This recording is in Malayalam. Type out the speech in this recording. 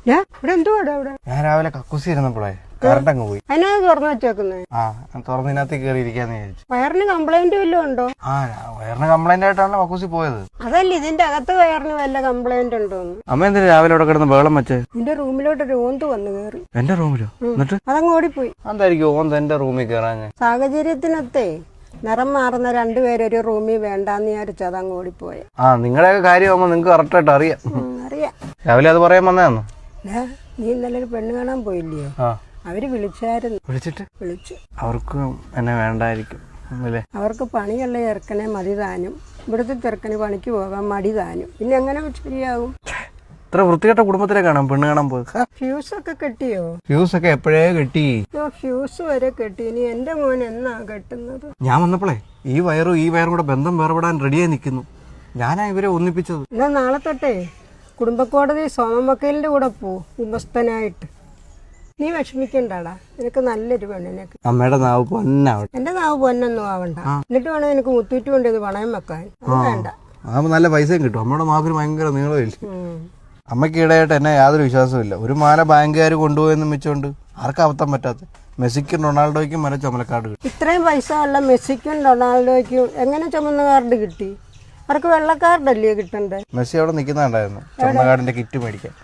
ഇവിടെ എന്തുവാടാ ഇവിടെ? ഞാൻ രാവിലെ കക്കൂസി ഇരുന്നപ്പോഴേ കറണ്ട് അങ്ങ് പോയി. അതിനാ തുറന്നു വെച്ചേക്കുന്നേ? ആ തുറന്നതിനകത്ത് കയറി ഇരിക്കാന്ന് വിചാരിച്ചു. വയറിന് കംപ്ലൈന്റ് വല്ലതും ഉണ്ടോ? വയറിന് കംപ്ലൈന്റ് ആയിട്ടാണ് കക്കൂസി പോയത്. അതല്ല, ഇതിന്റെ അകത്ത് വയറിന് വല്ല കംപ്ലൈന്റ് ഉണ്ടോന്ന്. അമ്മ എന്തിനാ രാവിലെ അവിടെ കിടന്ന് ബഹളം വെച്ചേ? നിന്റെ റൂമിലോട്ട് ഒരു ഓന്ത് വന്ന് കയറി. എന്റെ റൂമിലോ? എന്നിട്ട് അതങ്ങ് ഓടിപ്പോയി. എന്തായിരിക്കും ഓന്ത് എന്റെ റൂമിൽ കയറാഞ്ഞ? സാഹചര്യത്തിനൊത്തേ നിറം മാറുന്ന രണ്ടുപേരൊരു റൂമിൽ വേണ്ടാന്ന് വിചാരിച്ചു അതങ്ങ് ഓടിപ്പോയ. നിങ്ങളുടെയൊക്കെ കാര്യമാകുമ്പോ നിങ്ങക്ക് കറക്റ്റ് ആയിട്ട് അറിയാം. രാവിലെ അത് പറയാൻ വന്നതാന്ന്. നീ ഇന്നലെ ഒരു പെണ്ണ് കാണാൻ പോയില്ലയോ? അവര് വിളിച്ചായിരുന്നു. വിളിച്ചു. അവർക്ക് എന്നെ വേണ്ടായിരിക്കും അല്ലേ? അവർക്ക് പണിയുള്ള ചെറുക്കനെ മതി താനും, ഇവിടുത്തെ ചെറുക്കന് പണിക്ക് പോകാൻ മടി താനും. പിന്നെ എങ്ങനെ ശരിയാകും? ഇത്ര വൃത്തികെട്ട കുടുംബത്തിലെ കാണാം പെണ്ണ് കാണാൻ പോയത്. ഫ്യൂസ് ഒക്കെ കെട്ടിയോ? ഫ്യൂസ് ഒക്കെ എപ്പോഴേ കെട്ടി. ഫ്യൂസ് വരെ കെട്ടി. ഇനി എന്റെ മോൻ എന്നാ കെട്ടുന്നത്? ഞാൻ വന്നപ്പോളേ ഈ വയറും കൂടെ ബന്ധം വേർപെടാൻ റെഡിയായി നിൽക്കുന്നു. ഞാനാ ഇവരെ ഒന്നിപ്പിച്ചത്. എന്നാ നാളെ തൊട്ടേ കുടുംബക്കോടതി സോമമക്കലിന്റെ കൂടെ പോ ഉമസ്തനായിട്ട്. നീ വിഷമിക്കണ്ടാടാ, നിനക്ക് നല്ലൊരു പെണ്ണിനെ. അമ്മയുടെ നാവ് പൊന്നാവട്ടെ. എന്റെ നാവ് പൊന്നൊന്നും ആവണ്ട. എന്നിട്ട് വേണം എനിക്ക് മുത്തൂറ്റ് കൊണ്ട് ഇത് പണയം വെക്കാൻ. വേണ്ട, അതാകുമ്പോ നല്ല പൈസയും കിട്ടും. അമ്മയുടെ നാവിന് ഭയങ്കര നീളമില്ല. അമ്മയ്ക്ക് ഇടയായിട്ട് എന്നെ യാതൊരു വിശ്വാസവും. ഒരു മാല ബാങ്കുകാർ കൊണ്ടുപോയെന്നും വെച്ചോണ്ട് ആർക്കും അബദ്ധം പറ്റാത്ത മെസ്സിക്കും റൊണാൾഡോയ്ക്കും വരെ ചുമലക്കാർഡ് കിട്ടി. ഇത്രയും പൈസ ഉള്ള മെസ്സിക്കും റൊണാൾഡോയ്ക്കും എങ്ങനെ ചുമന്ന കാർഡ് കിട്ടി? അവർക്ക് വെള്ളക്കാർഡല്ലേ കിട്ടണ്ടേ? മെസ്സി അവിടെ നിൽക്കുന്നുണ്ടായിരുന്നു ചുമന്ന കാർഡിന്റെ കിറ്റ് മേടിക്കാൻ.